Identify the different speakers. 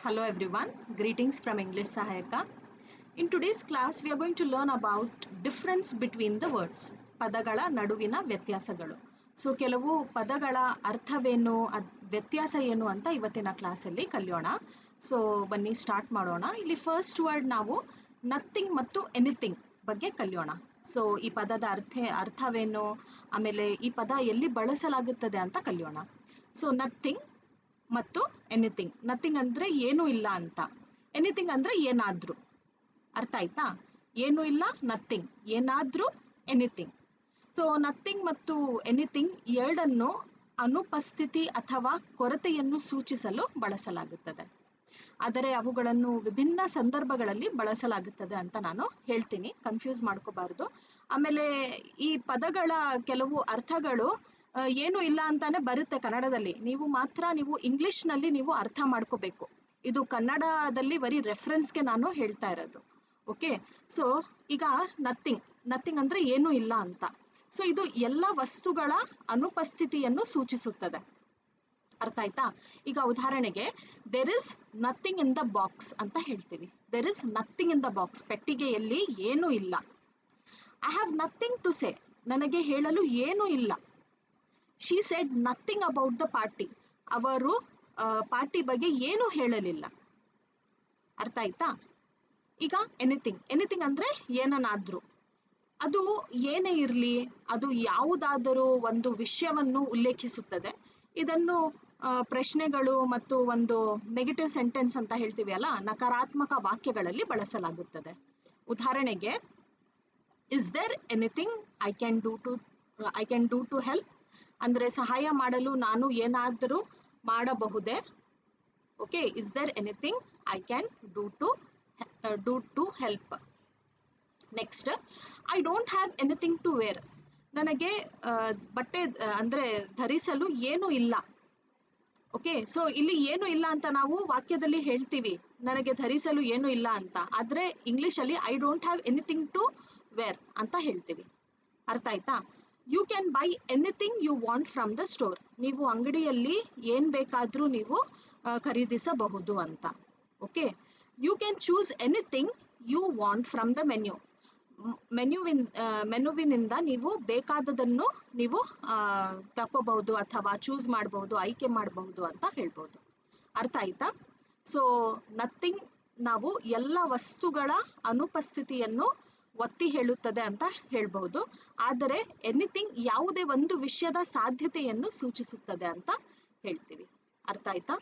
Speaker 1: Hello everyone, greetings from English Sahayaka. In today's class, we are going to learn about difference between the words. ಪದಗಳ ನಡುವಿನ ವ್ಯತ್ಯಾಸಗಳು. So ಕೆಲವು ಪದಗಳ ಅರ್ಥವೇನು, ವ್ಯತ್ಯಾಸ ಏನು ಅಂತ ಇವತ್ತಿನ ಕ್ಲಾಸಲ್ಲಿ ಕಲಿಯೋಣ. ಸೊ ಬನ್ನಿ ಸ್ಟಾರ್ಟ್ ಮಾಡೋಣ. ಇಲ್ಲಿ ಫಸ್ಟ್ ವರ್ಡ್ ನಾವು ನಥಿಂಗ್ ಮತ್ತು ಎನಿಥಿಂಗ್ ಬಗ್ಗೆ ಕಲಿಯೋಣ. ಸೊ ಈ ಪದದ ಅರ್ಥವೇನು, ಆಮೇಲೆ ಈ ಪದ ಎಲ್ಲಿ ಬಳಸಲಾಗುತ್ತದೆ ಅಂತ ಕಲಿಯೋಣ. ಸೊ ನಥಿಂಗ್ ಮತ್ತು ಎನಿಥಿಂಗ್. ನಥಿಂಗ್ ಅಂದರೆ ಏನೂ ಇಲ್ಲ ಅಂತ, ಎನಿಥಿಂಗ್ ಅಂದರೆ ಏನಾದರೂ. ಅರ್ಥ ಆಯ್ತಾ? ಏನೂ ಇಲ್ಲ ನಥಿಂಗ್, ಏನಾದರೂ ಎನಿಥಿಂಗ್. ಸೊ ನಥಿಂಗ್ ಮತ್ತು ಎನಿಥಿಂಗ್ ಎರಡನ್ನು ಅನುಪಸ್ಥಿತಿ ಅಥವಾ ಕೊರತೆಯನ್ನು ಸೂಚಿಸಲು ಬಳಸಲಾಗುತ್ತದೆ. ಆದರೆ ಅವುಗಳನ್ನು ವಿಭಿನ್ನ ಸಂದರ್ಭಗಳಲ್ಲಿ ಬಳಸಲಾಗುತ್ತದೆ ಅಂತ ನಾನು ಹೇಳ್ತೀನಿ, ಕನ್ಫ್ಯೂಸ್ ಮಾಡ್ಕೋಬಾರ್ದು. ಆಮೇಲೆ ಈ ಪದಗಳ ಕೆಲವು ಅರ್ಥಗಳು ಏನು ಇಲ್ಲ ಅಂತಾನೆ ಬರುತ್ತೆ ಕನ್ನಡದಲ್ಲಿ. ನೀವು ಇಂಗ್ಲಿಷ್ನಲ್ಲಿ ನೀವು ಅರ್ಥ ಮಾಡ್ಕೋಬೇಕು. ಇದು ಕನ್ನಡದಲ್ಲಿ ಬರೀ ರೆಫರೆನ್ಸ್ಗೆ ನಾನು ಹೇಳ್ತಾ ಇರೋದು. ಓಕೆ, ಸೊ ಈಗ ನಥಿಂಗ್ ಅಂದರೆ ಏನೂ ಇಲ್ಲ ಅಂತ. ಸೊ ಇದು ಎಲ್ಲ ವಸ್ತುಗಳ ಅನುಪಸ್ಥಿತಿಯನ್ನು ಸೂಚಿಸುತ್ತದೆ. ಅರ್ಥ ಆಯ್ತಾ? ಈಗ ಉದಾಹರಣೆಗೆ there is nothing in the box ಅಂತ ಹೇಳ್ತೀವಿ. There is nothing in the box, ಪೆಟ್ಟಿಗೆಯಲ್ಲಿ ಏನೂ ಇಲ್ಲ. I have nothing to say, ನನಗೆ ಹೇಳಲು ಏನೂ ಇಲ್ಲ. She said nothing about the party, ಅವರು ಪಾರ್ಟಿ ಬಗ್ಗೆ ಏನೂ ಹೇಳಲಿಲ್ಲ. ಅರ್ಥ ಆಯ್ತಾ? ಈಗ ಎನಿಥಿಂಗ್ ಅಂದರೆ ಏನನ್ನಾದರೂ, ಅದು ಏನೇ ಇರಲಿ, ಅದು ಯಾವುದಾದರೂ ಒಂದು ವಿಷಯವನ್ನು ಉಲ್ಲೇಖಿಸುತ್ತದೆ. ಇದನ್ನು ಪ್ರಶ್ನೆಗಳು ಮತ್ತು ಒಂದು ನೆಗೆಟಿವ್ ಸೆಂಟೆನ್ಸ್ ಅಂತ ಹೇಳ್ತೀವಿ ಅಲ್ಲ, ನಕಾರಾತ್ಮಕ ವಾಕ್ಯಗಳಲ್ಲಿ ಬಳಸಲಾಗುತ್ತದೆ. ಉದಾಹರಣೆಗೆ, is there anything I can do to help, ಅಂದರೆ ಸಹಾಯ ಮಾಡಲು ನಾನು ಏನಾದರೂ ಮಾಡಬಹುದೇ? Okay, is there anything I can do to help. Next, I don't have anything to wear, ನನಗೆ ಬಟ್ಟೆ ಅಂದರೆ ಧರಿಸಲು ಏನೂ ಇಲ್ಲ. ಓಕೆ, ಸೊ ಇಲ್ಲಿ ಏನೂ ಇಲ್ಲ ಅಂತ ನಾವು ವಾಕ್ಯದಲ್ಲಿ ಹೇಳ್ತೀವಿ, ನನಗೆ ಧರಿಸಲು ಏನೂ ಇಲ್ಲ ಅಂತ. ಆದರೆ ಇಂಗ್ಲೀಷಲ್ಲಿ I don't have anything to wear ಅಂತ ಹೇಳ್ತೀವಿ. ಅರ್ಥ ಆಯ್ತಾ? You can buy anything you want from the store, ನೀವು ಅಂಗಡಿಯಲ್ಲಿ ಏನು ಬೇಕಾದರೂ ನೀವು ಖರೀದಿಸಬಹುದು ಅಂತ. Okay, you can choose anything you want from the ಮೆನುವಿನಿಂದ ನೀವು ಬೇಕಾದದನ್ನು ನೀವು ತಗೋಬಹುದು ಅಥವಾ ಚೂಸ್ ಮಾಡಬಹುದು, ಆಯ್ಕೆ ಮಾಡಬಹುದು ಅಂತ ಹೇಳ್ಬೋದು. ಅರ್ಥ ಆಯ್ತಾ? ಸೊ ನಥಿಂಗ್ ನಾವು ಎಲ್ಲ ವಸ್ತುಗಳ ಅನುಪಸ್ಥಿತಿಯನ್ನು ಒತ್ತಿ ಹೇಳುತ್ತದೆ ಅಂತ ಹೇಳ್ಬಹುದು. ಆದರೆ ಎನಿಥಿಂಗ್ ಯಾವುದೇ ಒಂದು ವಿಷಯದ ಸಾಧ್ಯತೆಯನ್ನು ಸೂಚಿಸುತ್ತದೆ ಅಂತ ಹೇಳ್ತೀವಿ. ಅರ್ಥ ಆಯ್ತಾ?